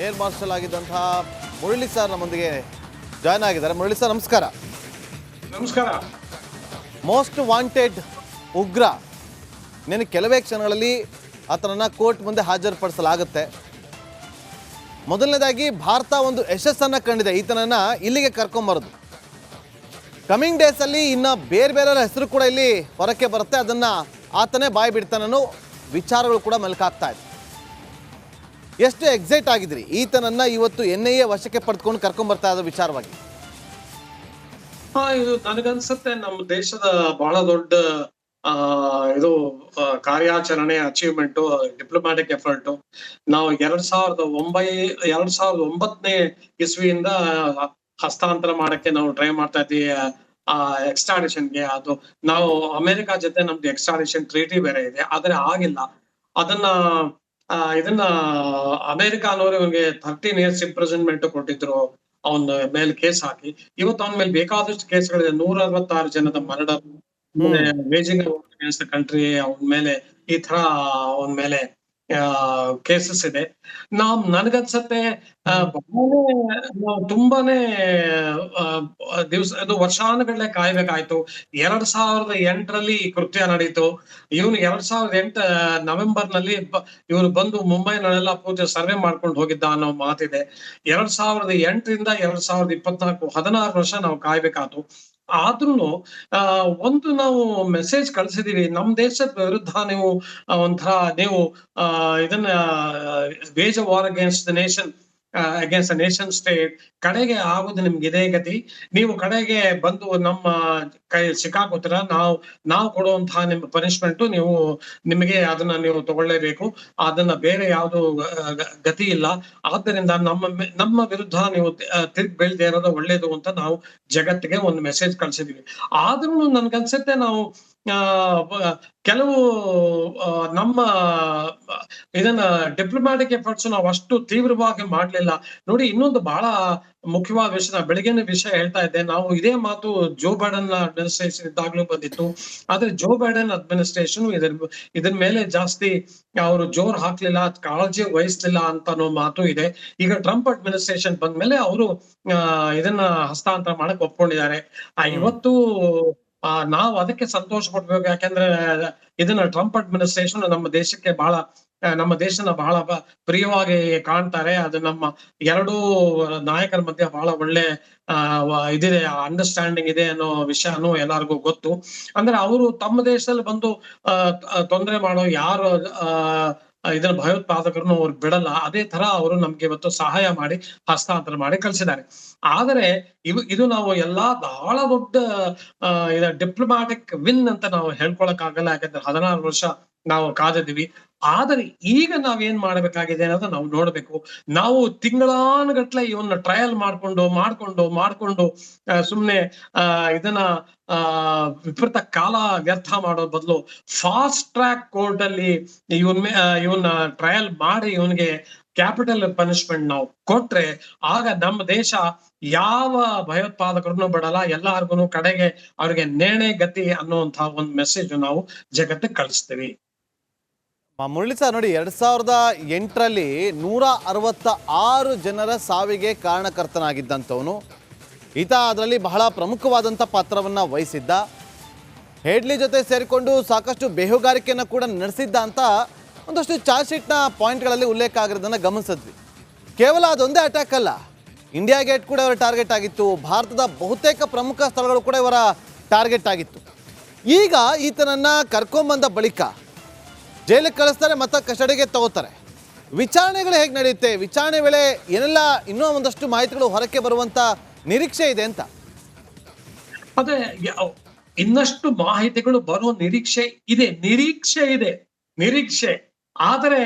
Air marshal ಆಗಿದ್ದಂತಹ Murali sir ನಮ್ಮೊಂದಿಗೆ join ಆಗಿದ್ದಾರೆ. Murali sir ನಮಸ್ಕಾರ. ನಮಸ್ಕಾರ. ಮೋಸ್ಟ್ ವಾಂಟೆಡ್ ಉಗ್ರ ನಿನ್ನ ಕೆಲವೇ ಕ್ಷಣಗಳಲ್ಲಿ ಆತನನ್ನು ಕೋರ್ಟ್ ಮುಂದೆ ಹಾಜರುಪಡಿಸಲಾಗುತ್ತೆ. ಮೊದಲನೇದಾಗಿ ಭಾರತ ಒಂದು ಯಶಸ್ಸನ್ನು ಕಂಡಿದೆ ಈತನನ್ನು ಇಲ್ಲಿಗೆ ಕರ್ಕೊಂಬರೋದು. ಕಮಿಂಗ್ ಡೇಸಲ್ಲಿ ಇನ್ನು ಬೇರೆ ಬೇರೆಯವರ ಹೆಸರು ಕೂಡ ಇಲ್ಲಿ ಹೊರಕ್ಕೆ ಬರುತ್ತೆ, ಅದನ್ನು ಆತನೇ ಬಾಯಿ ಬಿಡ್ತಾನೋ ವಿಚಾರಗಳು ಕೂಡ ಮೆಲುಕಾಗ್ತಾ ಇದೆ. ಎಷ್ಟು ಎಕ್ಸೈಟ್ ಆಗಿದ್ರಿ ಈತನನ್ನು ಇವತ್ತು NIA ವಶಕ್ಕೆ ಪಡೆದುಕೊಂಡು ಕರ್ಕೊಂಬರ್ತಾ ಇರೋ ವಿಚಾರವಾಗಿ? ಇದು ನನಗನ್ಸುತ್ತೆ ನಮ್ಮ ದೇಶದ ಬಹಳ ದೊಡ್ಡ ಇದು ಕಾರ್ಯಾಚರಣೆ, ಅಚೀವ್ಮೆಂಟ್, ಡಿಪ್ಲೊಮ್ಯಾಟಿಕ್ ಎಫರ್ಟ್. ನಾವು 2009ನೇ ಇಸ್ವಿಯಿಂದ ಹಸ್ತಾಂತರ ಮಾಡಕ್ಕೆ ನಾವು ಟ್ರೈ ಮಾಡ್ತಾ ಇದ್ದೀವಿ ಎಕ್ಸ್ಟ್ರಾಡಿಷನ್ಗೆ. ಅದು ನಾವು ಅಮೆರಿಕ ಜೊತೆ ನಮ್ದು ಎಕ್ಸ್ಟ್ರಾಡಿಷನ್ ಟ್ರೀಟಿ ಬೇರೆ ಇದೆ, ಆದ್ರೆ ಆಗಿಲ್ಲ. ಇದನ್ನ ಅಮೆರಿಕ ಅನ್ನೋರು ಇವ್ರಿಗೆ 13 years ಇಂಪ್ರಿಸನ್ಮೆಂಟ್ ಕೊಟ್ಟಿದ್ರು ಅವನ ಮೇಲೆ ಕೇಸ್ ಹಾಕಿ. ಇವತ್ತು ಅವನ ಮೇಲೆ ಬೇಕಾದಷ್ಟು ಕೇಸ್ಗಳಿದೆ. 166 ಜನದ murder, waging against the country, ಅವನ ಮೇಲೆ ಈ ತರ ಅವನ ಮೇಲೆ ಕೇಸಸ್ ಇದೆ. ನನಗನ್ಸತ್ತೆ ತುಂಬಾನೇ ದಿವಸ ಅದು ವರ್ಷಾನುಗಟ್ಟಲೆ ಕಾಯ್ಬೇಕಾಯ್ತು. 2008ರಲ್ಲಿ ಕೃತ್ಯ ನಡೀತು. ಇವನು 2008 ನವೆಂಬರ್ನಲ್ಲಿ ಇವನು ಬಂದು ಮುಂಬೈನಲ್ಲೆಲ್ಲ ಪೂಜೆ ಸರ್ವೆ ಮಾಡ್ಕೊಂಡು ಹೋಗಿದ್ದ ಅನ್ನೋ ಮಾತಿದೆ. 2008ರಿಂದ 2024 16 ವರ್ಷ ನಾವು ಕಾಯ್ಬೇಕಾಯ್ತು. ಆದ್ರೂ ನಾವು ಮೆಸೇಜ್ ಕಳ್ಸಿದೀವಿ, ನಮ್ ದೇಶದ ವಿರುದ್ಧ ನೀವು ನೀವು ಇದನ್ನ wage war against the nation, against the nation state. ಕಡೆಗೆ ಆಗುದು ನಿಮ್ಗೆ ಇದೇ ಗತಿ. ನೀವು ಕಡೆಗೆ ಬಂದು ನಮ್ಮ ಕೈ ಸಿಕ್ಕಾಕೋತೀರ. ನಾವು ಕೊಡುವಂತಹ ನಿಮ್ಮ ಪನಿಷ್ಮೆಂಟ್ ನಿಮಗೆ ಅದನ್ನ ನೀವು ತಗೊಳ್ಳೇಬೇಕು. ಅದನ್ನ ಬೇರೆ ಯಾವ್ದು ಗತಿ ಇಲ್ಲ. ಆದ್ದರಿಂದ ನಮ್ಮ ವಿರುದ್ಧ ನೀವು ತಿರ್ಗಿ ಬೀಳ್ದೇ ಇರೋದು ಒಳ್ಳೇದು ಅಂತ ನಾವು ಜಗತ್ತಿಗೆ ಒಂದು ಮೆಸೇಜ್ ಕಳ್ಸಿದೀವಿ. ಆದ್ರೂ ನನ್ಗನ್ಸುತ್ತೆ ನಾವು ಕೆಲವು ನಮ್ಮ ಇದನ್ನ ಡಿಪ್ಲೊಮ್ಯಾಟಿಕ್ ಎಫರ್ಟ್ಸ್ ನಾವು ಅಷ್ಟು ತೀವ್ರವಾಗಿ ಮಾಡ್ಲಿಲ್ಲ. ನೋಡಿ, ಇನ್ನೊಂದು ಬಹಳ ಮುಖ್ಯವಾದ ವಿಷಯ, ಬೆಳಗ್ಗೆನ ವಿಷಯ ಹೇಳ್ತಾ ಇದ್ದೆ. ನಾವು ಇದೇ ಮಾತು ಜೋ ಬೈಡನ್ ಅಡ್ಮಿನಿಸ್ಟ್ರೇಷನ್ ಇದ್ದಾಗ್ಲೂ ಬಂದಿತ್ತು. ಆದ್ರೆ ಜೋ ಬೈಡನ್ ಅಡ್ಮಿನಿಸ್ಟ್ರೇಷನ್ ಇದ್ರ ಮೇಲೆ ಜಾಸ್ತಿ ಅವರು ಜೋರ್ ಹಾಕ್ಲಿಲ್ಲ, ಕಾಳಜಿ ವಹಿಸ್ಲಿಲ್ಲ ಅಂತ ಅನ್ನೋ ಮಾತು ಇದೆ. ಈಗ ಟ್ರಂಪ್ ಅಡ್ಮಿನಿಸ್ಟ್ರೇಷನ್ ಬಂದ್ಮೇಲೆ ಅವರು ಇದನ್ನ ಹಸ್ತಾಂತರ ಮಾಡಕ್ ಒಪ್ಕೊಂಡಿದ್ದಾರೆ. ಇವತ್ತು ನಾವು ಅದಕ್ಕೆ ಸಂತೋಷ ಪಡ್ಬೇಕು. ಯಾಕೆಂದ್ರೆ ಇದನ್ನ ಟ್ರಂಪ್ ಅಡ್ಮಿನಿಸ್ಟ್ರೇಷನ್ ನಮ್ಮ ದೇಶನ ಬಹಳ ಪ್ರಿಯವಾಗಿ ಕಾಣ್ತಾರೆ. ಅದು ನಮ್ಮ ಎರಡೂ ನಾಯಕರ ಮಧ್ಯೆ ಬಹಳ ಒಳ್ಳೆ ಇದಿದೆ, ಅಂಡರ್ಸ್ಟ್ಯಾಂಡಿಂಗ್ ಇದೆ ಅನ್ನೋ ವಿಷಯನೂ ಎಲ್ಲರಿಗೂ ಗೊತ್ತು. ಅಂದ್ರೆ ಅವರು ತಮ್ಮ ದೇಶದಲ್ಲಿ ಬಂದು ತೊಂದರೆ ಮಾಡೋ ಯಾರು ಇದನ್ನ ಭಯೋತ್ಪಾದಕರನ್ನು ಅವ್ರು ಬಿಡಲ್ಲ. ಅದೇ ತರ ಅವರು ನಮ್ಗೆ ಇವತ್ತು ಸಹಾಯ ಮಾಡಿ ಹಸ್ತಾಂತರ ಮಾಡಿ ಕಳಿಸಿದ್ದಾರೆ. ಆದರೆ ಇದು ನಾವು ಎಲ್ಲಾ ಬಹಳ ದೊಡ್ಡ ಡಿಪ್ಲೊಮ್ಯಾಟಿಕ್ ವಿನ್ ಅಂತ ನಾವು ಹೇಳ್ಕೊಳಕ್ ಆಗಲ್ಲ. ಯಾಕಂದ್ರೆ 16 ವರ್ಷ ನಾವು ಕಾದಿದೀವಿ. ಆದರೆ ಈಗ ನಾವೇನ್ ಮಾಡ್ಬೇಕಾಗಿದೆ ಅನ್ನೋದು ನಾವು ನೋಡ್ಬೇಕು. ನಾವು ತಿಂಗಳಾನುಗಟ್ಲೆ ಇವನ್ನ ಟ್ರಯಲ್ ಮಾಡ್ಕೊಂಡು ಸುಮ್ನೆ ಇದನ್ನ ವಿಪರೀತ ಕಾಲ ವ್ಯರ್ಥ ಮಾಡೋ ಬದಲು ಫಾಸ್ಟ್ ಟ್ರ್ಯಾಕ್ ಕೋರ್ಟ್ ಅಲ್ಲಿ ಇವನ್ನ ಟ್ರಯಲ್ ಮಾಡಿ ಇವನ್ಗೆ ಕ್ಯಾಪಿಟಲ್ ಪನಿಷ್ಮೆಂಟ್ ನಾವು ಕೊಟ್ರೆ ಆಗ ನಮ್ಮ ದೇಶ ಯಾವ ಭಯೋತ್ಪಾದಕರನ್ನು ಬಿಡಲ್ಲ. ಎಲ್ಲಾರ್ಗು ಕಡೆಗೆ ಅವ್ರಿಗೆ ನೇಣೆ ಗತಿ ಅನ್ನುವಂತಹ ಒಂದು ಮೆಸೇಜ್ ನಾವು ಜಗತ್ತಿಗೆ ಕಳಿಸ್ತೀವಿ. ಮುರಳಿ ಸರ್, ನೋಡಿ, 2008ರಲ್ಲಿ 166 ಜನರ ಸಾವಿಗೆ ಕಾರಣಕರ್ತನಾಗಿದ್ದಂಥವನು ಈತ. ಅದರಲ್ಲಿ ಬಹಳ ಪ್ರಮುಖವಾದಂಥ ಪಾತ್ರವನ್ನು ವಹಿಸಿದ್ದ. ಹೆಡ್ಲಿ ಜೊತೆ ಸೇರಿಕೊಂಡು ಸಾಕಷ್ಟು ಬೇಹುಗಾರಿಕೆಯನ್ನು ಕೂಡ ನಡೆಸಿದ್ದ ಅಂತ ಒಂದಷ್ಟು ಚಾರ್ಜ್ ಶೀಟ್ನ ಪಾಯಿಂಟ್ಗಳಲ್ಲಿ ಉಲ್ಲೇಖ ಆಗಿರೋದನ್ನು ಗಮನಿಸಿದ್ವಿ. ಕೇವಲ ಅದೊಂದೇ ಅಟ್ಯಾಕ್ ಅಲ್ಲ, ಇಂಡಿಯಾ ಗೇಟ್ ಕೂಡ ಇವರ ಟಾರ್ಗೆಟ್ ಆಗಿತ್ತು. ಭಾರತದ ಬಹುತೇಕ ಪ್ರಮುಖ ಸ್ಥಳಗಳು ಕೂಡ ಇವರ ಟಾರ್ಗೆಟ್ ಆಗಿತ್ತು. ಈಗ ಈತನನ್ನು ಕರ್ಕೊಂಬಂದ ಬಳಿಕ ಜೈಲಿಗೆ ಕಳಿಸ್ತಾರೆ, ಮತ್ತೆ ಕಸ್ಟಡಿಗೆ ತಗೋತಾರೆ. ವಿಚಾರಣೆಗಳು ಹೇಗೆ ನಡೆಯುತ್ತೆ? ವಿಚಾರಣೆ ವೇಳೆ ಏನೆಲ್ಲ ಇನ್ನೂ ಒಂದಷ್ಟು ಮಾಹಿತಿಗಳು ಹೊರಕ್ಕೆ ಬರುವಂತ ನಿರೀಕ್ಷೆ ಇದೆ ಅಂತ? ಅದೇ, ಇನ್ನಷ್ಟು ಮಾಹಿತಿಗಳು ಬರೋ ನಿರೀಕ್ಷೆ ಇದೆ. ಆದರೆ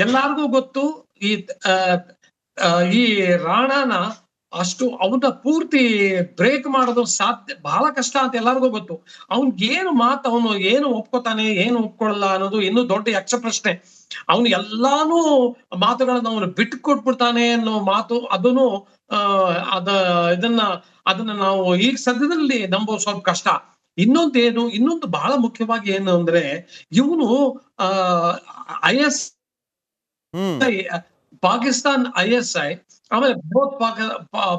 ಎಲ್ಲಾರ್ಗೂ ಗೊತ್ತು ಈ ರಾಣಾನ ಅಷ್ಟು ಅವನ ಪೂರ್ತಿ ಬ್ರೇಕ್ ಮಾಡೋದು ಬಹಳ ಕಷ್ಟ ಅಂತ ಎಲ್ಲರಿಗೂ ಗೊತ್ತು. ಅವನ್ಗೇನು ಅವನು ಏನು ಒಪ್ಕೋತಾನೆ, ಏನು ಒಪ್ಕೊಳ್ಳಲ್ಲ ಅನ್ನೋದು ಇನ್ನೂ ದೊಡ್ಡ ಯಕ್ಷ ಪ್ರಶ್ನೆ. ಅವನು ಎಲ್ಲಾನು ಮಾತುಗಳನ್ನ ಅವನು ಬಿಟ್ಟು ಕೊಟ್ಬಿಡ್ತಾನೆ ಅನ್ನೋ ಮಾತು, ಅದನ್ನು ಅದನ್ನ ನಾವು ಈಗ ಸದ್ಯದಲ್ಲಿ ನಂಬೋದು ಸ್ವಲ್ಪ ಕಷ್ಟ. ಇನ್ನೊಂದು ಬಹಳ ಮುಖ್ಯವಾಗಿ ಏನು ಅಂದ್ರೆ, ಇವನು IS ಪಾಕಿಸ್ತಾನ್ ISI ಆಮೇಲೆ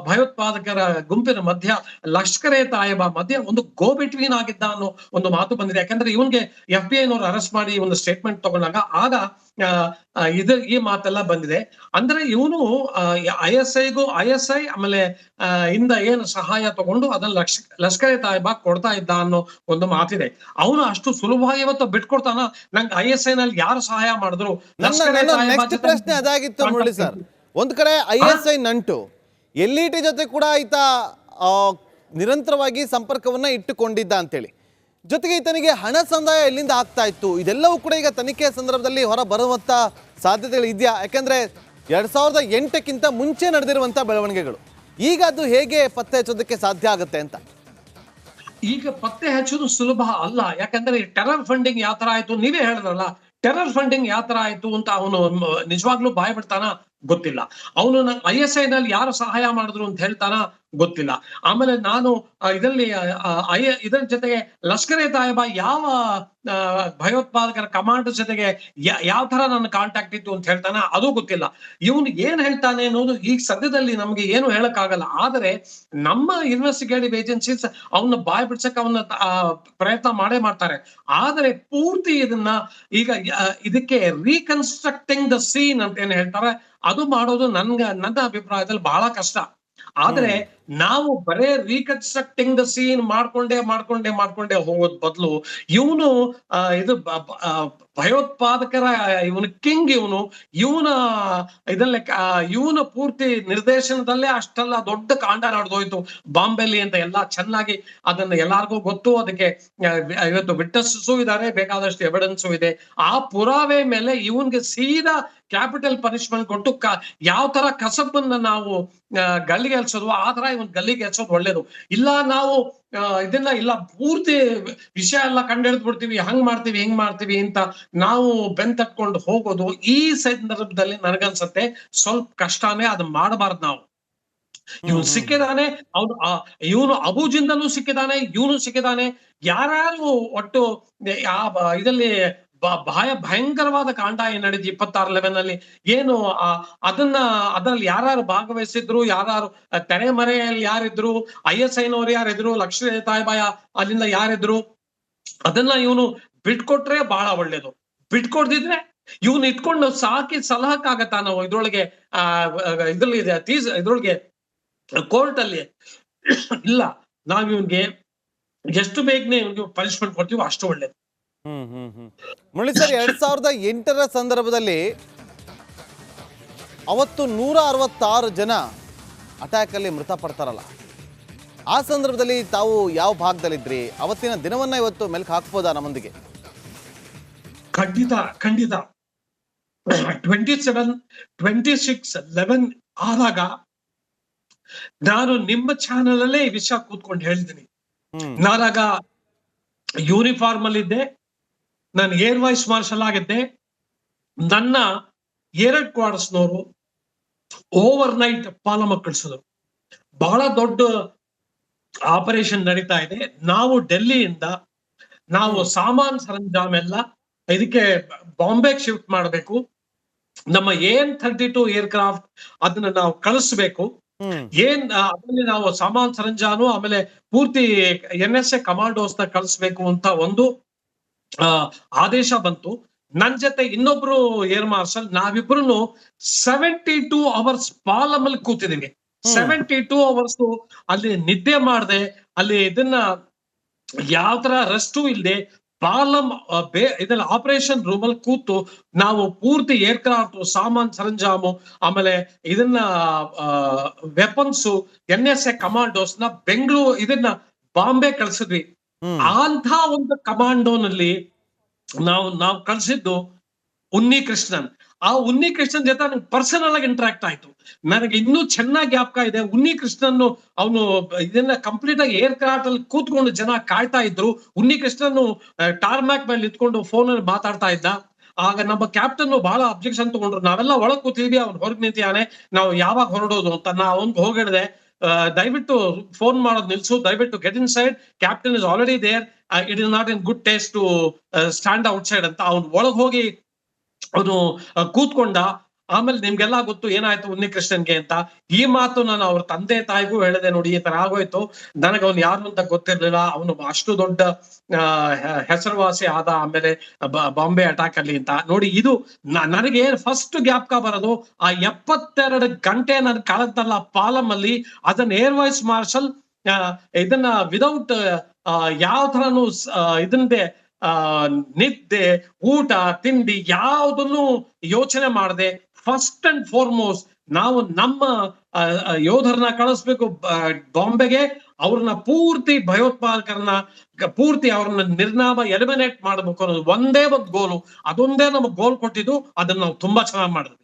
ಭಯೋತ್ಪಾದಕರ ಗುಂಪಿನ ಮಧ್ಯ ಲಷ್ಕರ್ ಎ ತಾಯಿಬಾ ಮಧ್ಯ ಒಂದು ಗೋ ಬಿಟ್ವೀನ್ ಆಗಿದ್ದ ಅನ್ನೋ ಒಂದು ಮಾತು ಬಂದಿದೆ. ಯಾಕಂದ್ರೆ ಇವನ್ಗೆ FBI ನವರು ಅರೆಸ್ಟ್ ಮಾಡಿ ಒಂದು ಸ್ಟೇಟ್ಮೆಂಟ್ ತಗೊಂಡಾಗ ಆಗ ಈ ಮಾತೆಲ್ಲ ಬಂದಿದೆ. ಅಂದ್ರೆ ಇವನು ISI ಆಮೇಲೆ ಇಂದ ಏನು ಸಹಾಯ ತಗೊಂಡು ಅದನ್ನ ಲಷ್ಕರ್ ಎ ತಾಯಿಬಾ ಕೊಡ್ತಾ ಇದ್ದ ಅನ್ನೋ ಒಂದು ಮಾತಿದೆ. ಅವನು ಅಷ್ಟು ಸುಲಭವಾಗಿ ಇವತ್ತು ಬಿಟ್ಕೊಡ್ತಾನ? ನಂಗೆ ISI ನಲ್ಲಿ ಯಾರು ಸಹಾಯ ಮಾಡಿದ್ರು? ನೆಕ್ಸ್ಟ್ ಪ್ರಶ್ನೆ ಅದಾಗಿತ್ತು ಮುರಳಿ ಸರ್. ಒಂದ್ ಕಡೆ ISI ನಂಟು, LET ಜೊತೆ ಕೂಡ ಈತ ನಿರಂತರವಾಗಿ ಸಂಪರ್ಕವನ್ನ ಇಟ್ಟುಕೊಂಡಿದ್ದ ಅಂತೇಳಿ, ಜೊತೆಗೆ ಈತನಿಗೆ ಹಣ ಸಂದಾಯ ಎಲ್ಲಿಂದ ಆಗ್ತಾ ಇತ್ತು, ಇದೆಲ್ಲವೂ ಕೂಡ ಈಗ ತನಿಖೆಯ ಸಂದರ್ಭದಲ್ಲಿ ಹೊರ ಬರುವಂತ ಸಾಧ್ಯತೆಗಳು ಇದೆಯಾ? ಯಾಕಂದ್ರೆ 2008ಕ್ಕಿಂತ ಮುಂಚೆ ನಡೆದಿರುವಂತ ಬೆಳವಣಿಗೆಗಳು, ಈಗ ಅದು ಹೇಗೆ ಪತ್ತೆ ಹಚ್ಚೋದಕ್ಕೆ ಸಾಧ್ಯ ಆಗುತ್ತೆ ಅಂತ? ಈಗ ಪತ್ತೆ ಹಚ್ಚೋದು ಸುಲಭ ಅಲ್ಲ. ಯಾಕಂದ್ರೆ ಟೆರರ್ ಫಂಡಿಂಗ್ ಯಾವ ತರ ಆಯ್ತು ನೀವೇ ಹೇಳಿದ್ರಲ್ಲ. ಟೆರರ್ ಫಂಡಿಂಗ್ ಯಾವ ತರ ಆಯ್ತು ಅಂತ ಅವನು ನಿಜವಾಗ್ಲೂ ಬಾಯ್ ಬಿಡ್ತಾನ ಗೊತ್ತಿಲ್ಲ. ಅವನು ISI ನಲ್ಲಿ ಯಾರು ಸಹಾಯ ಮಾಡಿದ್ರು ಅಂತ ಹೇಳ್ತಾನ ಗೊತ್ತಿಲ್ಲ. ಆಮೇಲೆ ನಾನು ಇದರಲ್ಲಿ ಇದರ ಜೊತೆಗೆ ಲಷ್ಕರ್ ಎ ತಾಯಿಬಾ ಯಾವ ಭಯೋತ್ಪಾದಕರ ಕಮಾಂಡರ್ ಜೊತೆಗೆ ಯಾವ ತರ ನನ್ನ ಕಾಂಟ್ಯಾಕ್ಟ್ ಇತ್ತು ಅಂತ ಹೇಳ್ತಾನ ಅದು ಗೊತ್ತಿಲ್ಲ. ಇವನು ಏನ್ ಹೇಳ್ತಾನೆ ಅನ್ನೋದು ಈಗ ಸದ್ಯದಲ್ಲಿ ನಮ್ಗೆ ಏನು ಹೇಳಕ್ ಆಗಲ್ಲ. ಆದ್ರೆ ನಮ್ಮ ಇನ್ವೆಸ್ಟಿಗೇಟಿವ್ ಏಜೆನ್ಸೀಸ್ ಅವನ್ನ ಬಾಯ್ ಬಿಡ್ಸಕ್ ಅವನ್ನ ಪ್ರಯತ್ನ ಮಾಡೇ ಮಾಡ್ತಾರೆ. ಆದ್ರೆ ಪೂರ್ತಿ ಇದನ್ನ ಈಗ ಇದಕ್ಕೆ ರೀಕನ್ಸ್ಟ್ರಕ್ಟಿಂಗ್ ದ ಸೀನ್ ಅಂತ ಏನ್ ಹೇಳ್ತಾರೆ ಅದು ಮಾಡೋದು ನನ್ನ ಅಭಿಪ್ರಾಯದಲ್ಲಿ ಬಹಳ ಕಷ್ಟ. ಆದ್ರೆ ನಾವು ಬರೇ ರೀಕನ್ಸ್ಟ್ರಕ್ಟಿಂಗ್ ದ ಸೀನ್ ಮಾಡ್ಕೊಂಡೇ ಹೋಗೋದ್ ಬದಲು ಇವನು ಇದು ಭಯೋತ್ಪಾದಕರ ಇವನು ಕಿಂಗ್, ಇವನ ಇದಲ್ಲೇ ಇವನ ಪೂರ್ತಿ ನಿರ್ದೇಶನದಲ್ಲೇ ಅಷ್ಟೆಲ್ಲ ದೊಡ್ಡ ಕಾಂಡ ನಡೆದೋಯ್ತು ಬಾಂಬೆಲಿ ಅಂತ ಎಲ್ಲ ಚೆನ್ನಾಗಿ ಅದನ್ನ ಎಲ್ಲಾರ್ಗೂ ಗೊತ್ತು. ಅದಕ್ಕೆ ಇವತ್ತು ವಿಟ್ನೆಸ್ಸು ಇದ್ದಾರೆ, ಬೇಕಾದಷ್ಟು ಎವಿಡೆನ್ಸು ಇದೆ. ಆ ಪುರಾವೆ ಮೇಲೆ ಇವನ್ಗೆ ಸೀದಾ ಕ್ಯಾಪಿಟಲ್ ಪನಿಷ್ಮೆಂಟ್ ಕೊಟ್ಟು ಯಾವ ತರ ಕಸಬನ್ನ ನಾವು ಗಲ್ಲಿಗೆ ಎಲ್ಸೋದು ಆ ತರ ಇವನ್ ಗಲ್ಲಿಗೆ ಎಲ್ಸೋದು ಒಳ್ಳೇದು. ಇಲ್ಲ ನಾವು ಇದನ್ನ ಇಲ್ಲ ಪೂರ್ತಿ ವಿಷಯ ಎಲ್ಲ ಕಂಡಿಡ್ದು ಬಿಡ್ತೀವಿ, ಹಂಗ್ ಮಾಡ್ತೀವಿ ಹಿಂಗ್ ಮಾಡ್ತೀವಿ ಅಂತ ನಾವು ಬೆಂತಟ್ಕೊಂಡು ಹೋಗೋದು ಈ ಸಂದರ್ಭದಲ್ಲಿ ನನಗನ್ಸತ್ತೆ ಸ್ವಲ್ಪ ಕಷ್ಟನೇ. ಅದು ಮಾಡಬಾರ್ದು ನಾವು. ಇವನು ಸಿಕ್ಕಿದಾನೆ, ಇವನು ಅಬೂಜಿಂದಲೂ ಸಿಕ್ಕಿದಾನೆ, ಇವನು ಸಿಕ್ಕಿದಾನೆ. ಯಾರ್ಯಾರು ಒಟ್ಟು ಇದರಲ್ಲಿ ಭಯಂಕರವಾದ ಕಾಂಡ ಏನ್ ನಡೆದು 26/11 ಅಲ್ಲಿ ಏನು ಅದ್ರಲ್ಲಿ ಯಾರು ಭಾಗವಹಿಸಿದ್ರು, ಯಾರು ತೆರೆಮರೆಯಲ್ಲಿ ಯಾರಿದ್ರು, ISI ನವರು ಯಾರಿದ್ರು, ಲಷ್ಕರ್ ಎ ತಾಯಿಬಾ ಅಲ್ಲಿಂದ ಯಾರಿದ್ರು, ಅದನ್ನ ಇವನು ಬಿಟ್ಕೊಟ್ರೆ ಬಹಳ ಒಳ್ಳೇದು. ಬಿಟ್ಕೊಡ್ದಿದ್ರೆ ಇವನು ಇಟ್ಕೊಂಡು ಸಾಕಿ ಸಲಹಕ್ಕಾಗತ್ತ ನಾವು ಇದ್ರೊಳಗೆ ಇದ್ರೊಳಗೆ ಕೋರ್ಟ್ ಅಲ್ಲಿ ಇಲ್ಲ, ನಾವ್ ಇವನ್ಗೆ ಎಷ್ಟು ಬೇಗನೆ ಇವನ್ಗೆ ಪನಿಷ್ಮೆಂಟ್ ಕೊಡ್ತೀವೋ ಅಷ್ಟು ಒಳ್ಳೇದು. ಮುರಳಿ ಸರ್, 2008ರ ಸಂದರ್ಭದಲ್ಲಿ ಅವತ್ತು 166 ಜನ ಅಟ್ಯಾಕ್ ಅಲ್ಲಿ ಮೃತಪಡ್ತಾರಲ್ಲ, ಆ ಸಂದರ್ಭದಲ್ಲಿ ತಾವು ಯಾವ ಭಾಗದಲ್ಲಿದ್ರಿ? ಅವತ್ತಿನ ದಿನವನ್ನ ಇವತ್ತು ಮೆಲ್ಕ್ ಹಾಕ್ಬೋದಾ ನಮ್ಮೊಂದಿಗೆ? ಖಂಡಿತ 27/26/11 ಆದಾಗ ನಾನು ನಿಮ್ಮ ಚಾನೆಲ್ ಅಲ್ಲೇ ಈ ವಿಷಯ ಕೂತ್ಕೊಂಡು ಹೇಳಿದ್ದೀನಿ. ನಾನಾಗ ಯೂನಿಫಾರ್ಮ್ ಅಲ್ಲಿ ಇದ್ದೆ, ನಾನು ಏರ್ ವೈಸ್ ಮಾರ್ಷಲ್ ಆಗಿದ್ದೆ. ನನ್ನ 2 ಕ್ವಾರ್ಟರ್ಸ್ನವರು ಓವರ್ ನೈಟ್ ಪಾಲಮಕ್ ಕಳಿಸಿದ್ರು. ಬಹಳ ದೊಡ್ಡ ಆಪರೇಷನ್ ನಡೀತಾ ಇದೆ. ನಾವು ಡೆಲ್ಲಿಯಿಂದ ನಾವು ಸಾಮಾನ್ ಸರಂಜಾಮ್ ಎಲ್ಲ ಇದಕ್ಕೆ ಬಾಂಬೆಗೆ ಶಿಫ್ಟ್ ಮಾಡಬೇಕು. ನಮ್ಮ AN-32 ಏರ್ಕ್ರಾಫ್ಟ್ ಅದನ್ನ ನಾವು ಕಳಿಸ್ಬೇಕು. ಅದರಲ್ಲಿ ನಾವು ಸಾಮಾನ್ ಸರಂಜಾನು ಆಮೇಲೆ ಪೂರ್ತಿ NSA ಕಮಾಂಡೋಸ್ ನ ಕಳಿಸ್ಬೇಕು ಅಂತ ಒಂದು ಆದೇಶ ಬಂತು. ನನ್ ಜೊತೆ ಇನ್ನೊಬ್ರು ಏರ್ ಮಾರ್ಷಲ್, ನಾವಿಬ್ರು 72 ಅವರ್ಸ್ ಪಾಲಮಲ್ಲಿ ಕೂತಿದೀವಿ. 72 ಅವರ್ಸ್ ಅಲ್ಲಿ ನಿದ್ದೆ ಮಾಡದೆ, ಅಲ್ಲಿ ಇದನ್ನ ಯಾವ ತರ ರೆಸ್ಟು ಇಲ್ಲದೆ ಪಾಲಮ್ ಇದನ್ನ ಆಪರೇಷನ್ ರೂಮ್ ಅಲ್ಲಿ ಕೂತು ನಾವು ಪೂರ್ತಿ ಏರ್ಕ್ರಾಫ್ಟ್, ಸಾಮಾನ್ ಸರಂಜಾಮು ಆಮೇಲೆ ಇದನ್ನ ವೆಪನ್ಸು NSA ಕಮಾಂಡೋಸ್ ನ ಬೆಂಗಳೂರು ಇದನ್ನ ಬಾಂಬೆ ಕಳ್ಸಿದ್ವಿ. ಅಂತ ಒಂದು ಕಮಾಂಡೋನಲ್ಲಿ ನಾವು ಕಳ್ಸಿದ್ದು ಉನ್ನಿ ಕೃಷ್ಣನ್. ಆ ಉನ್ನಿ ಕೃಷ್ಣನ್ ಜೊತೆ ನಂಗೆ ಪರ್ಸನಲ್ ಆಗಿ ಇಂಟ್ರಾಕ್ಟ್ ಆಯ್ತು. ನನಗೆ ಇನ್ನೂ ಚೆನ್ನಾಗಿ ಜ್ಞಾಪಕ ಇದೆ. ಉನ್ನಿ ಕೃಷ್ಣನ್ ಅವನು ಇದನ್ನ ಕಂಪ್ಲೀಟ್ ಆಗಿ ಏರ್ ಕ್ರಾಫ್ಟ್ ಅಲ್ಲಿ ಕೂತ್ಕೊಂಡು ಜನ ಕಾಯ್ತಾ ಇದ್ರು. ಉನ್ನಿ ಕೃಷ್ಣನ್ ಟಾರ್ಮ್ಯಾಕ್ ಮೇಲೆ ಇಟ್ಕೊಂಡು ಫೋನ್ ಅಲ್ಲಿ ಮಾತಾಡ್ತಾ ಇದ್ದ. ಆಗ ನಮ್ಮ ಕ್ಯಾಪ್ಟನ್ ಬಹಳ ಅಬ್ಜೆಕ್ಷನ್ ತಗೊಂಡ್ರು. ನಾವೆಲ್ಲ ಒಳಗ್ ಕೂತಿದ್ವಿ, ಅವ್ನು ಹೊರಗ್ ನಿಂತಿಯಾನೆ, ನಾವು ಯಾವಾಗ ಹೊರಡೋದು ಅಂತ. ನಾ ಅವ್ನ್ಗೆ ಹೋಗಿಡ್ದೆ, ದಯವಿಟ್ಟು ಫೋನ್ ಮಾಡೋದು ನಿಲ್ಸು, ದಯವಿಟ್ಟು get inside, captain is already there, it is not in good taste to stand outside ಅಂತ. ಅವ್ನು ಒಳಗ್ ಹೋಗಿ ಅವನು ಕೂತ್ಕೊಂಡ. ಆಮೇಲೆ ನಿಮ್ಗೆಲ್ಲ ಗೊತ್ತು ಏನಾಯ್ತು ಉನ್ನಿಕೃಷ್ಣನ್ಗೆ ಅಂತ. ಈ ಮಾತು ನಾನು ಅವ್ರ ತಂದೆ ತಾಯಿಗೂ ಹೇಳಿದೆ, ನೋಡಿ ಈ ತರ ಆಗೋಯ್ತು, ನನಗೆ ಅವ್ನು ಯಾರು ಅಂತ ಗೊತ್ತಿರ್ಲಿಲ್ಲ, ಅವನು ಅಷ್ಟು ದೊಡ್ಡ ಹೆಸರುವಾಸಿ ಆದ ಆಮೇಲೆ ಬಾಂಬೆ ಅಟ್ಯಾಕ್ ಅಲ್ಲಿ ಅಂತ. ನೋಡಿ ಇದು ನನಗೆ ಫಸ್ಟ್ ಜ್ಞಾಪಕ ಬರೋದು ಆ 72 ಗಂಟೆ ನನ್ ಕಳೆದಲ್ಲ ಪಾಲಂ ಅಲ್ಲಿ, ಅದನ್ನ ಏರ್ ವೈಸ್ ಮಾರ್ಷಲ್ ಇದನ್ನ ವಿದೌಟ್ ಯಾವ ತರನು ಇದನ್ನೇ ನಿದ್ದೆ ಊಟ ತಿಂಡಿ ಯಾವುದನ್ನು ಯೋಚನೆ ಮಾಡದೆ ಫಸ್ಟ್ ಅಂಡ್ ಫಾರ್ಮೋಸ್ಟ್ ನಾವು ನಮ್ಮ ಯೋಧರನ್ನ ಕಳಿಸ್ಬೇಕು ಬಾಂಬೆಗೆ, ಅವ್ರನ್ನ ಪೂರ್ತಿ ಭಯೋತ್ಪಾದಕರನ್ನ ಪೂರ್ತಿ ಅವ್ರನ್ನ ನಿರ್ನಾಮ ಎಲಿಮಿನೇಟ್ ಮಾಡ್ಬೇಕು ಅನ್ನೋದು ಒಂದೇ ಒಂದು ಗೋಲು. ಅದೊಂದೇ ನಮಗ್ ಗೋಲ್ ಕೊಟ್ಟಿದ್ದು, ಅದನ್ನ ನಾವು ತುಂಬಾ ಚೆನ್ನಾಗಿ ಮಾಡಿದ್ವಿ.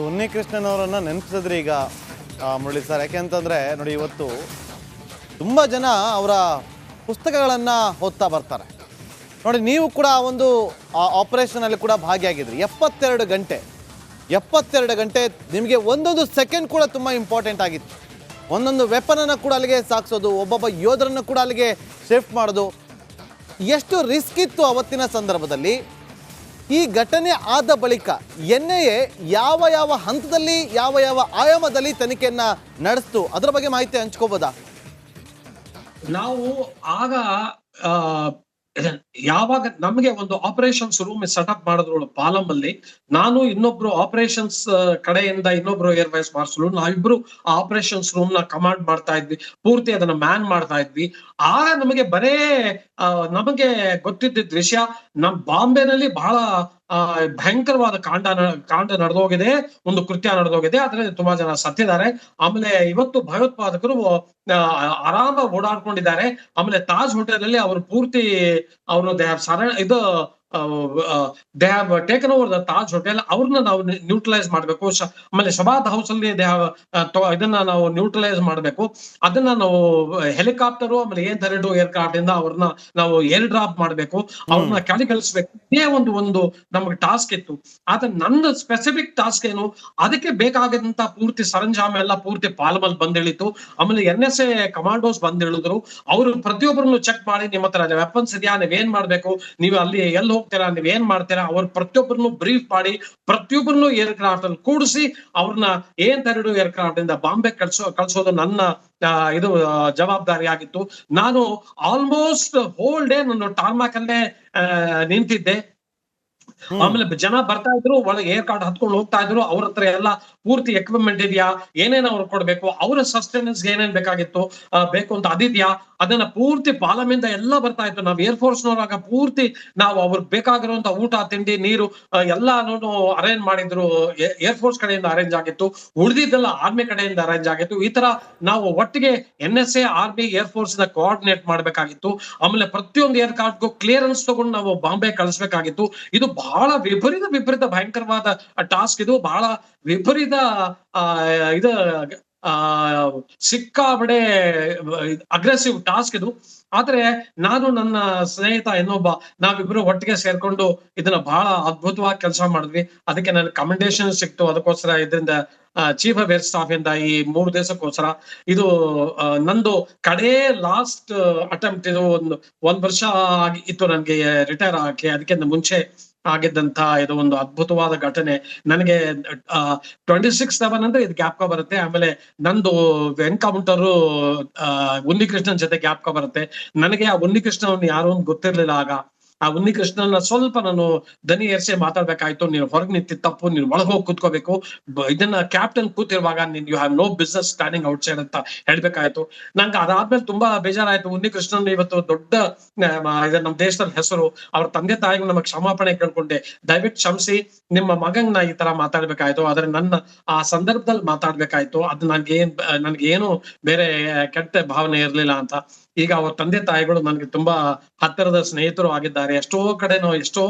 ಉನ್ನಿಕೃಷ್ಣನ್ ಅವರನ್ನ ನೆನಪಿಸಿದ್ರಿ ಈಗ ಮುರಳಿ ಸರ್. ಯಾಕೆಂತಂದ್ರೆ ನೋಡಿ, ಇವತ್ತು ತುಂಬಾ ಜನ ಅವರ ಪುಸ್ತಕಗಳನ್ನ ಓದ್ತಾ ಬರ್ತಾರೆ. ನೋಡಿ, ನೀವು ಕೂಡ ಒಂದು ಆಪರೇಷನ್ ಅಲ್ಲಿ ಕೂಡ ಭಾಗಿಯಾಗಿದ್ರಿ. 72 ಗಂಟೆ ನಿಮಗೆ ಒಂದೊಂದು ಸೆಕೆಂಡ್ ಕೂಡ ತುಂಬ ಇಂಪಾರ್ಟೆಂಟ್ ಆಗಿತ್ತು. ಒಂದೊಂದು ವೆಪನನ್ನು ಕೂಡ ಅಲ್ಲಿಗೆ ಸಾಗಿಸೋದು, ಒಬ್ಬೊಬ್ಬ ಯೋಧರನ್ನು ಕೂಡ ಅಲ್ಲಿಗೆ ಶಿಫ್ಟ್ ಮಾಡೋದು, ಎಷ್ಟು ರಿಸ್ಕ್ ಇತ್ತು ಅವತ್ತಿನ ಸಂದರ್ಭದಲ್ಲಿ. ಈ ಘಟನೆ ಆದ ಬಳಿಕ NIA ಯಾವ ಹಂತದಲ್ಲಿ ಯಾವ ಆಯಾಮದಲ್ಲಿ ತನಿಖೆಯನ್ನ ನಡೆಸ್ತು, ಅದರ ಬಗ್ಗೆ ಮಾಹಿತಿ ಹಂಚ್ಕೋಬೋದಾ? ನಾವು ಆಗ ಯಾವಾಗ ನಮಗೆ ಒಂದು ಆಪರೇಷನ್ಸ್ ರೂಮ್ ಸೆಟಪ್ ಮಾಡಿದ್ರು ಪಾಲಂ ಅಲ್ಲಿ, ನಾನು ಇನ್ನೊಬ್ರು ಆಪರೇಷನ್ಸ್ ಕಡೆಯಿಂದ ಇನ್ನೊಬ್ರು ಏರ್ ವೈಸ್ ಮಾರ್ಷಲ್, ನಾವಿಬ್ರು ಆಪರೇಷನ್ಸ್ ರೂಮ್ ನ ಕಮಾಂಡ್ ಮಾಡ್ತಾ ಇದ್ವಿ, ಪೂರ್ತಿ ಅದನ್ನ ಮ್ಯಾನ್ ಮಾಡ್ತಾ ಇದ್ವಿ. ಆಗ ನಮಗೆ ಬರೇ ನಮಗೆ ಗೊತ್ತಿದ್ದ ವಿಷಯ, ನಮ್ ಬಾಂಬೆನಲ್ಲಿ ಬಹಳ ಭಯಂಕರವಾದ ಕಾಂಡ ನಡೆದೋಗಿದೆ, ಒಂದು ಕೃತ್ಯ ನಡೆದೋಗಿದೆ, ಅದ್ರಲ್ಲಿ ತುಂಬಾ ಜನ ಸತ್ತಿದ್ದಾರೆ. ಆಮೇಲೆ ಇವತ್ತು ಭಯೋತ್ಪಾದಕರು ಆರಾಮ ಓಡಾಡ್ಕೊಂಡಿದ್ದಾರೆ. ಆಮೇಲೆ ತಾಜ್ ಹೋಟೆಲ್ ಅಲ್ಲಿ ಅವರು ಪೂರ್ತಿ ಅವರು ಇದು they have taken over the Taj hotel. ಅವ್ರನ್ನ ನಾವು ನ್ಯೂಟ್ರಲೈಸ್ ಮಾಡ್ಬೇಕು. ಆಮೇಲೆ ಶಬಾದ್ ಹೌಸ್ ಅಲ್ಲಿ ಇದನ್ನ ನಾವು ನ್ಯೂಟ್ರಲೈಸ್ ಮಾಡ್ಬೇಕು. ಅದನ್ನ ನಾವು ಹೆಲಿಕಾಪ್ಟರ್ ಆಮೇಲೆ A-32 ಏರ್ಕ್ರಾಫ್ಟ್ ಇಂದ ಅವ್ರನ್ನ ನಾವು ಏರ್ ಡ್ರಾಪ್ ಮಾಡ್ಬೇಕು, ಅವ್ರನ್ನ ಕೆಳಗಿಳಿಸ್ಬೇಕು. ಇದೇ ಒಂದು ನಮ್ಗೆ ಟಾಸ್ಕ್ ಇತ್ತು. ಆದ್ರೆ ನನ್ನ ಸ್ಪೆಸಿಫಿಕ್ ಟಾಸ್ಕ್ ಏನು, ಅದಕ್ಕೆ ಬೇಕಾದಂತ ಪೂರ್ತಿ ಸರಂಜಾಮ ಎಲ್ಲ ಪೂರ್ತಿ ಪಾಲ್ಮಲ್ ಬಂದಿಳಿತು. ಆಮೇಲೆ NSA ಕಮಾಂಡೋಸ್ ಬಂದಿಳಿದ್ರು. ಅವರು ಪ್ರತಿಯೊಬ್ಬರನ್ನು ಚೆಕ್ ಮಾಡಿ, ನಿಮ್ಮ ಹತ್ರ ವೆಪನ್ಸ್ ಇದೆಯಾ, ನೀವೇನ್ ಮಾಡ್ಬೇಕು, ನೀವು ಅಲ್ಲಿ ಎಲ್ಲಿ ಹೋಗ್ತೀರಾ, ನೀವ್ ಏನ್ ಮಾಡ್ತೀರಾ, ಅವ್ರ ಪ್ರತಿಯೊಬ್ಬರನ್ನು ಬ್ರೀಫ್ ಮಾಡಿ ಪ್ರತಿಯೊಬ್ಬರನ್ನು ಏರ್ಕ್ರಾಫ್ಟ್ ಅಲ್ಲಿ ಕೂಡಿಸಿ ಅವ್ರನ್ನ A-32 ಏರ್ಕ್ರಾಫ್ಟ್ ಇಂದ ಬಾಂಬೆ ಕಳ್ಸೋದು ನನ್ನ ಇದು ಜವಾಬ್ದಾರಿ ಆಗಿತ್ತು. ನಾನು ಆಲ್ಮೋಸ್ಟ್ ಹೋಲ್ ಡೇ ನಾನು ಟಾರ್ಮ್ಯಾಕ್ ಅಲ್ಲೇ ನಿಂತಿದ್ದೆ. ಆಮೇಲೆ ಜನ ಬರ್ತಾ ಇದ್ರು, ಒಳಗೆ ಏರ್ ಕಾರ್ಡ್ ಹತ್ಕೊಂಡು ಹೋಗ್ತಾ ಇದ್ರು. ಅವ್ರ ಹತ್ರ ಎಲ್ಲ ಪೂರ್ತಿ ಎಕ್ವಿಪ್ಮೆಂಟ್ ಇದೆಯಾ, ಏನೇನ್ ಅವ್ರು ಕೊಡ್ಬೇಕು, ಅವರ ಸಸ್ಟೆನೆನ್ಸ್ ಏನೇನ್ ಬೇಕಾಗಿತ್ತು ಬೇಕು ಅಂತ ಅದಿದ್ಯಾ, ಅದನ್ನ ಪೂರ್ತಿ ಪಾಲಮಿಂದ ಎಲ್ಲ ಬರ್ತಾ ಇತ್ತು. ನಾವು ಏರ್ ಫೋರ್ಸ್ ನವರಾಗ ಪೂರ್ತಿ ನಾವು ಅವ್ರಿಗೆ ಬೇಕಾಗಿರುವಂತ ಊಟ ತಿಂಡಿ ನೀರು ಎಲ್ಲಾನು ಅರೇಂಜ್ ಮಾಡಿದ್ರು. ಏರ್ ಫೋರ್ಸ್ ಕಡೆಯಿಂದ ಅರೇಂಜ್ ಆಗಿತ್ತು, ಉಳಿದಿದ್ದೆಲ್ಲ ಆರ್ಮಿ ಕಡೆಯಿಂದ ಅರೇಂಜ್ ಆಗಿತ್ತು. ಈ ತರ ನಾವು ಒಟ್ಟಿಗೆ NSA ಆರ್ಮಿ ಏರ್ ಫೋರ್ಸ್ ನ ಕೋಆರ್ಡಿನೇಟ್ ಮಾಡ್ಬೇಕಾಗಿತ್ತು. ಆಮೇಲೆ ಪ್ರತಿಯೊಂದು ಏರ್ ಕಾರ್ಡ್ಗೂ ಕ್ಲಿಯರೆನ್ಸ್ ತಗೊಂಡು ನಾವು ಬಾಂಬೆ ಕಳಿಸ್ಬೇಕಾಗಿತ್ತು. ಇದು ಬಹಳ ವಿಪರೀತ ಭಯಂಕರವಾದ ಟಾಸ್ಕ್. ಇದು ಬಹಳ ವಿಪರೀತ ಇದು ಸಿಕ್ಕಾಬಡೆ ಅಗ್ರೆಸಿವ್ ಟಾಸ್ಕ್ ಇದು. ಆದ್ರೆ ನಾನು ನನ್ನ ಸ್ನೇಹಿತ ಇನ್ನೊಬ್ಬ, ನಾವಿಬ್ರು ಒಟ್ಟಿಗೆ ಸೇರ್ಕೊಂಡು ಇದನ್ನ ಬಹಳ ಅದ್ಭುತವಾಗಿ ಕೆಲಸ ಮಾಡಿದ್ವಿ. ಅದಕ್ಕೆ ನನ್ ಕಮೆಂಡೇಶನ್ ಸಿಕ್ತು. ಅದಕ್ಕೋಸ್ಕರ ಇದರಿಂದ ಚೀಫ್ ಆಫ್ ಏರ್ ಸ್ಟಾಫ್ ಇಂದ ಈ 3 ದಿವಸಕ್ಕೋಸ್ಕರ ಇದು ನಂದು ಕಡೇ ಲಾಸ್ಟ್ ಅಟೆಂಪ್ಟ್. ಇದು ಒಂದ್ ವರ್ಷ ಇತ್ತು ನನ್ಗೆ ರಿಟೈರ್ ಆಗಕ್ಕೆ. ಅದಕ್ಕಿಂತ ಮುಂಚೆ ಆಗಿದ್ದಂತ ಇದು ಒಂದು ಅದ್ಭುತವಾದ ಘಟನೆ. ನನಗೆ 26/7 ಅಂದ್ರೆ ಇದು ಜ್ಞಾಪಕ ಬರುತ್ತೆ. ಆಮೇಲೆ ನಂದು ಎನ್ಕೌಂಟರ್ ಉನ್ನಿಕೃಷ್ಣನ್ ಜೊತೆ ಜ್ಞಾಪಕ ಬರುತ್ತೆ. ನನಗೆ ಆ ಉನ್ನಿಕೃಷ್ಣನ್ ಯಾರು ಅಂತ ಗೊತ್ತಿರ್ಲಿಲ್ಲ. ಆಗ ಆ ಉನ್ನಿಕೃಷ್ಣನ ಸ್ವಲ್ಪ ನಾನು ದನಿ ಏರ್ಸೆ ಮಾತಾಡ್ಬೇಕಾಯ್ತು. ನೀನು ಹೊರಗೆ ನಿಂತಿದ್ದ ತಪ್ಪು, ನೀನು ಒಳಗೆ ಹೋಗಿ ಕೂತ್ಕೋಬೇಕು, ಇದನ್ನ ಕ್ಯಾಪ್ಟನ್ ಕೂತಿರುವಾಗ ನೀನ್ you have no business standing outside ಅಂತ ಹೇಳ್ಬೇಕಾಯ್ತು. ನಂಗೆ ಅದಾದ್ಮೇಲೆ ತುಂಬಾ ಬೇಜಾರಾಯ್ತು. ಉನ್ನಿಕೃಷ್ಣನ್ ಇವತ್ತು ದೊಡ್ಡ ನಮ್ಮ ದೇಶದಲ್ಲಿ ಹೆಸರು. ಅವ್ರ ತಂದೆ ತಾಯಿಗೂ ನಮಗ್ ಕ್ಷಮಾಪಣೆ ಕೇಳ್ಕೊಂಡೆ, ದಯವಿಟ್ಟು ಕ್ಷಮಿಸಿ, ನಿಮ್ಮ ಮಗಂಗ್ ನಾ ಈ ತರ ಮಾತಾಡ್ಬೇಕಾಯ್ತು, ಆದ್ರೆ ನನ್ನ ಆ ಸಂದರ್ಭದಲ್ಲಿ ಮಾತಾಡ್ಬೇಕಾಯ್ತು. ಅದು ನನ್ಗೆ ಏನು ಬೇರೆ ಕೆಟ್ಟ ಭಾವನೆ ಇರ್ಲಿಲ್ಲ ಅಂತ. ಈಗ ಅವ್ರ ತಂದೆ ತಾಯಿಗಳು ನನ್ಗೆ ತುಂಬಾ ಹತ್ತಿರದ ಸ್ನೇಹಿತರು ಆಗಿದ್ದಾರೆ. ಎಷ್ಟೋ ಕಡೆ ನಾವು ಎಷ್ಟೋ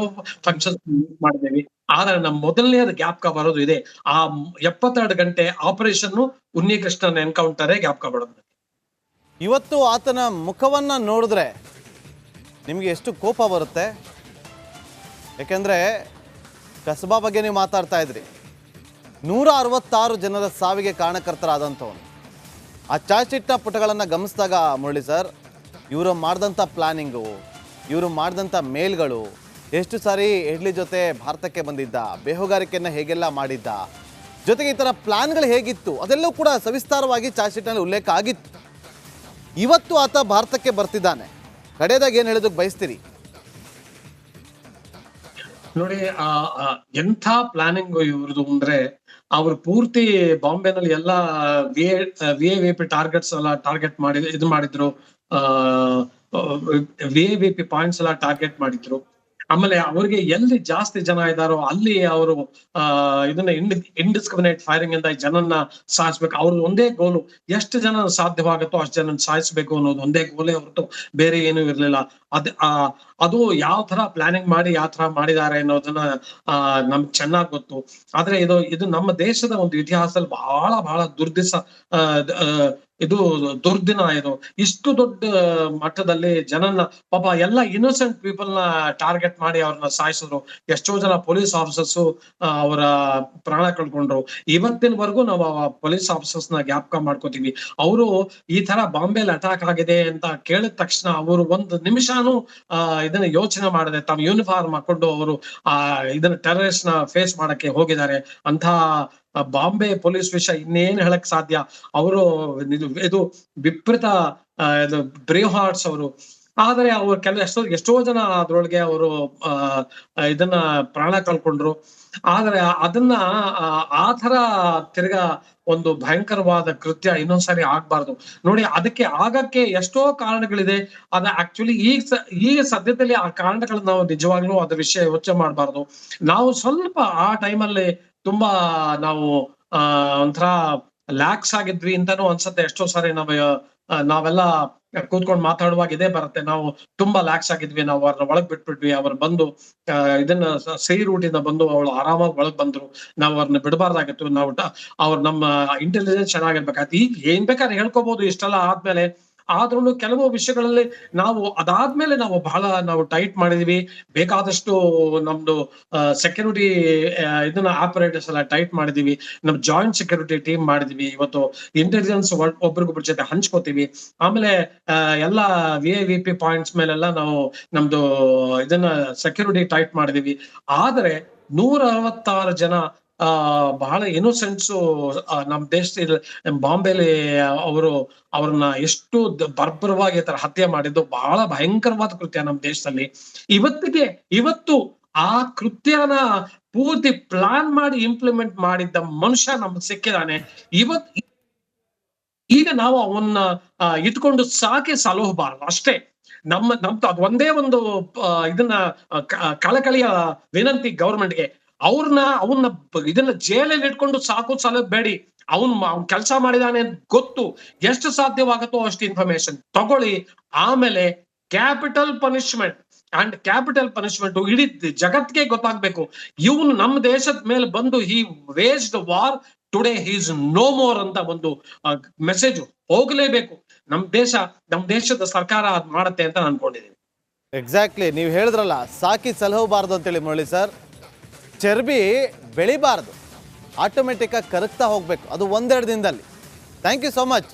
ಫಂಕ್ಷನ್ ಮಾಡಿದ್ದೇವೆ. ಆದ್ರೆ ನಮ್ ಮೊದಲನೇದ ಜ್ಞಾಪಕ ಬರೋದು ಇದೆ, ಆ 72 ಗಂಟೆ ಆಪರೇಷನ್ ಉನ್ನಿಕೃಷ್ಣನ್ ಎನ್ಕೌಂಟರೇ ಜ್ಞಾಪಕ ಬರೋದು. ಇವತ್ತು ಆತನ ಮುಖವನ್ನ ನೋಡಿದ್ರೆ ನಿಮ್ಗೆ ಎಷ್ಟು ಕೋಪ ಬರುತ್ತೆ. ಯಾಕೆಂದ್ರೆ ಕಸಬಾ ಬಗ್ಗೆ ನೀವು ಮಾತಾಡ್ತಾ ಇದ್ರಿ. 166 ಜನರ ಸಾವಿಗೆ ಕಾರಣಕರ್ತರಾದಂಥವನು. ಆ ಚಾರ್ಜ್ಶೀಟ್ನ ಪುಟಗಳನ್ನು ಗಮನಿಸಿದಾಗ ಮುರಳಿ ಸರ್, ಇವರು ಮಾಡಿದಂಥ ಪ್ಲಾನಿಂಗು, ಇವರು ಮಾಡಿದಂಥ ಮೇಲ್ಗಳು, ಎಷ್ಟು ಸಾರಿ ಇಡ್ಲಿ ಜೊತೆ ಭಾರತಕ್ಕೆ ಬಂದಿದ್ದ, ಬೇಹುಗಾರಿಕೆಯನ್ನು ಹೇಗೆಲ್ಲ ಮಾಡಿದ್ದ, ಜೊತೆಗೆ ಈ ಥರ ಪ್ಲಾನ್ಗಳು ಹೇಗಿತ್ತು ಅದೆಲ್ಲವೂ ಕೂಡ ಸವಿಸ್ತಾರವಾಗಿ ಚಾರ್ಜ್ ಶೀಟ್ನಲ್ಲಿ ಉಲ್ಲೇಖ ಆಗಿತ್ತು. ಇವತ್ತು ಆತ ಭಾರತಕ್ಕೆ ಬರ್ತಿದ್ದಾನೆ. ಕಡೆಯದಾಗಿ ಏನು ಹೇಳೋದಕ್ಕೆ ಬಯಸ್ತೀರಿ? ನೋಡಿ, ಎಂಥ ಪ್ಲಾನಿಂಗ್ ಇವ್ರದ್ದು ಅಂದ್ರೆ, ಅವ್ರು ಪೂರ್ತಿ ಬಾಂಬೆನಲ್ಲಿ ಎಲ್ಲ ವಿ ಟಾರ್ಗೆಟ್ಸ್ ಎಲ್ಲ ಟಾರ್ಗೆಟ್ ಮಾಡಿ ಇದು ಮಾಡಿದ್ರು. ವಿ ಪಾಯಿಂಟ್ಸ್ ಎಲ್ಲ ಟಾರ್ಗೆಟ್ ಮಾಡಿದ್ರು. ಆಮೇಲೆ ಅವ್ರಿಗೆ ಎಲ್ಲಿ ಜಾಸ್ತಿ ಜನ ಇದ್ದಾರೋ ಅಲ್ಲಿ ಅವರು ಇದನ್ನ ಇಂಡಿಸ್ಕ್ರಿಮಿನೇಟ್ ಫೈರಿಂಗ್ ಇಂದ ಜನನ್ನ ಸಾಯಿಸ್ಬೇಕು. ಅವ್ರ ಒಂದೇ ಗೋಲು, ಎಷ್ಟು ಜನ ಸಾಧ್ಯವಾಗುತ್ತೋ ಅಷ್ಟು ಜನ ಸಾಯಿಸ್ಬೇಕು ಅನ್ನೋದು ಒಂದೇ ಗೋಲೇ ಹೊರತು ಬೇರೆ ಏನೂ ಇರ್ಲಿಲ್ಲ. ಅದು ಯಾವ ತರ ಪ್ಲಾನಿಂಗ್ ಮಾಡಿ ಯಾವ ತರ ಮಾಡಿದ್ದಾರೆ ಅನ್ನೋದನ್ನ ನಮ್ಗೆ ಚೆನ್ನಾಗಿ ಗೊತ್ತು. ಆದ್ರೆ ಇದು ನಮ್ಮ ದೇಶದ ಒಂದು ಇತಿಹಾಸದಲ್ಲಿ ಬಹಳ ಇದು ದುರ್ದಿನ. ಇಷ್ಟು ದೊಡ್ಡ ಮಟ್ಟದಲ್ಲಿ ಜನನ್ನ, ಪಾಪ ಎಲ್ಲ ಇನ್ನೋಸೆಂಟ್ ಪೀಪಲ್ ನ ಟಾರ್ಗೆಟ್ ಮಾಡಿ ಅವ್ರನ್ನ ಸಾಯಿಸಿದ್ರು. ಎಷ್ಟೋ ಜನ ಪೊಲೀಸ್ ಆಫೀಸರ್ಸ್ ಅವರ ಪ್ರಾಣ ಕಳ್ಕೊಂಡ್ರು. ಇವತ್ತಿನವರೆಗೂ ನಾವು ಆ ಪೊಲೀಸ್ ಆಫೀಸರ್ಸ್ ನ ಜ್ಞಾಪಕ ಮಾಡ್ಕೋತೀವಿ. ಅವರು ಈ ತರ ಬಾಂಬೆಲಿ ಅಟ್ಯಾಕ್ ಆಗಿದೆ ಅಂತ ಕೇಳಿದ ತಕ್ಷಣ ಅವರು ಒಂದು ನಿಮಿಷನೂ ಇದನ್ನ ಯೋಚನೆ ಮಾಡದೆ ತಮ್ಮ ಯೂನಿಫಾರ್ಮ್ ಹಾಕೊಂಡು ಅವರು ಇದನ್ನ ಟೆರರಿಸ್ಟ್ ನ ಫೇಸ್ ಮಾಡಕ್ಕೆ ಹೋಗಿದ್ದಾರೆ. ಅಂತ ಬಾಂಬೆ ಪೊಲೀಸ್ ವಿಷಯ ಇನ್ನೇನ್ ಹೇಳಕ್ ಸಾಧ್ಯ. ಅವರು ಇದು ವಿಪರೀತ ಬ್ರೇವ್ ಹಾರ್ಟ್ಸ್ ಅವರು. ಆದ್ರೆ ಅವ್ರ ಎಷ್ಟೋ ಜನ ಅದ್ರೊಳಗೆ ಅವರು ಇದನ್ನ ಪ್ರಾಣ ಕಳ್ಕೊಂಡ್ರು. ಆದ್ರೆ ಅದನ್ನ ಆ ತರ ತಿರ್ಗಾ ಒಂದು ಭಯಂಕರವಾದ ಕೃತ್ಯ ಇನ್ನೊಂದ್ಸರಿ ಆಗ್ಬಾರ್ದು. ನೋಡಿ, ಅದಕ್ಕೆ ಆಗಕ್ಕೆ ಎಷ್ಟೋ ಕಾರಣಗಳಿದೆ. ಅದ ಆಕ್ಚುಲಿ ಈಗ ಸದ್ಯದಲ್ಲಿ ಆ ಕಾರಣಗಳನ್ನ ನಾವು ನಿಜವಾಗ್ಲೂ ಅದ್ರ ವಿಷಯ ಯೋಚನೆ ಮಾಡ್ಬಾರ್ದು. ನಾವು ಸ್ವಲ್ಪ ಆ ಟೈಮಲ್ಲಿ ತುಂಬಾ ನಾವು ಒಂಥರ ಲ್ಯಾಕ್ಸ್ ಆಗಿದ್ವಿ ಅಂತಾನು ಅನ್ಸತ್ತೆ. ಎಷ್ಟೋ ಸಾರಿ ನಾವೆಲ್ಲ ಕೂತ್ಕೊಂಡು ಮಾತಾಡುವಾಗ ಇದೇ ಬರುತ್ತೆ, ನಾವು ತುಂಬಾ ಲ್ಯಾಕ್ಸ್ ಆಗಿದ್ವಿ, ನಾವು ಅವ್ರನ್ನ ಒಳಗ್ ಬಿಟ್ಬಿಟ್ವಿ. ಅವ್ರು ಬಂದು ಇದನ್ನ ಸಹಿ ರೂಟಿಂದ ಬಂದು ಅವಳು ಆರಾಮಾಗಿ ಒಳಗ್ ಬಂದ್ರು, ನಾವು ಅವ್ರನ್ನ ಬಿಡಬಾರ್ದಾಗಿತ್ತು. ಅವ್ರು ನಮ್ಮ ಇಂಟೆಲಿಜೆನ್ಸ್ ಚೆನ್ನಾಗಿರ್ಬೇಕಾಯ್ತು. ಈಗ ಏನ್ ಬೇಕಾದ್ರೆ ಹೇಳ್ಕೋಬಹುದು ಇಷ್ಟೆಲ್ಲ ಆದ್ಮೇಲೆ. ಆದ್ರೂ ಕೆಲವು ವಿಷಯಗಳಲ್ಲಿ ಅದಾದ್ಮೇಲೆ ನಾವು ಟೈಟ್ ಮಾಡಿದೀವಿ. ಬೇಕಾದಷ್ಟು ನಮ್ದು ಸೆಕ್ಯೂರಿಟಿ ಇದನ್ನ ಆಪರೇಟರ್ಸ್ ಎಲ್ಲ ಟೈಟ್ ಮಾಡಿದೀವಿ. ನಮ್ ಜಾಯಿಂಟ್ ಸೆಕ್ಯೂರಿಟಿ ಟೀಮ್ ಮಾಡಿದೀವಿ. ಇವತ್ತು ಇಂಟೆಲಿಜೆನ್ಸ್ ಒಬ್ರಿಗೊಬ್ರ ಜೊತೆ ಹಂಚ್ಕೋತೀವಿ. ಆಮೇಲೆ ಎಲ್ಲ ವಿ ಪಾಯಿಂಟ್ಸ್ ಮೇಲೆಲ್ಲ ನಾವು ನಮ್ದು ಇದನ್ನ ಸೆಕ್ಯೂರಿಟಿ ಟೈಟ್ ಮಾಡಿದೀವಿ. ಆದ್ರೆ 166 ಜನ ಬಹಳ ಇನ್ನೋಸೆಂಟ್ಸ್ ನಮ್ ದೇಶದಲ್ಲಿ ಬಾಂಬೆಲಿ ಅವ್ರನ್ನ ಎಷ್ಟು ಬರ್ಬರವಾಗಿ ತರ ಹತ್ಯೆ ಮಾಡಿದ್ದು ಬಹಳ ಭಯಂಕರವಾದ ಕೃತ್ಯ ನಮ್ ದೇಶದಲ್ಲಿ. ಇವತ್ತು ಆ ಕೃತ್ಯನ ಪೂರ್ತಿ ಪ್ಲಾನ್ ಮಾಡಿ ಇಂಪ್ಲಿಮೆಂಟ್ ಮಾಡಿದ್ದ ಮನುಷ್ಯ ನಮ್ಗೆ ಸಿಕ್ಕಿದಾನೆ. ಈಗ ನಾವು ಅವನ್ನ ಇಟ್ಕೊಂಡು ಸಾಕಿ ಸಲಹಬಾರದು ಅಷ್ಟೇ. ನಮ್ದು ಅದ್ ಒಂದೇ ಒಂದು ಇದನ್ನ ಕಳಕಳಿಯ ವಿನಂತಿ ಗೌರ್ಮೆಂಟ್ಗೆ. ಅವನ್ನ ಇದನ್ನ ಜೈಲಲ್ಲಿ ಇಟ್ಕೊಂಡು ಸಾಕು ಸಲಹಬೇಡಿ. ಅವ್ನ್ ಕೆಲಸ ಮಾಡಿದಾನೆ ಅಂತ ಗೊತ್ತು, ಎಷ್ಟು ಸಾಧ್ಯವಾಗುತ್ತೋ ಅಷ್ಟು ಇನ್ಫಾರ್ಮೇಶನ್ ತಗೊಳ್ಳಿ. ಆಮೇಲೆ ಕ್ಯಾಪಿಟಲ್ ಪನಿಷ್ಮೆಂಟ್ ಇಡೀ ಜಗತ್ಗೆ ಗೊತ್ತಾಗ್ಬೇಕು. ಇವನು ನಮ್ಮ ದೇಶದ ಮೇಲೆ ಬಂದು he waged war, today he is no more ಅಂತ ಒಂದು ಮೆಸೇಜ್ ಹೋಗ್ಲೇಬೇಕು. ನಮ್ ದೇಶದ ಸರ್ಕಾರ ಅದ್ ಮಾಡತ್ತೆ ಅಂತ ಅನ್ಕೊಂಡಿದ್ದೀನಿ. ಎಕ್ಸಾಕ್ಟ್ಲಿ, ನೀವು ಹೇಳಿದ್ರಲ್ಲ ಸಾಕಿ ಸಲಹಬಾರ್ದು ಅಂತೇಳಿ ಮುರಳಿ ಸರ್. ಚರ್ಬಿ ಬೆಳಿಬಾರ್ದು, ಆಟೋಮೆಟಿಕ್ಕಾಗಿ ಕರಗ್ತಾ ಹೋಗ್ಬೇಕು, ಅದು ಒಂದೆರಡು ದಿನದಲ್ಲಿ. Thank you so much.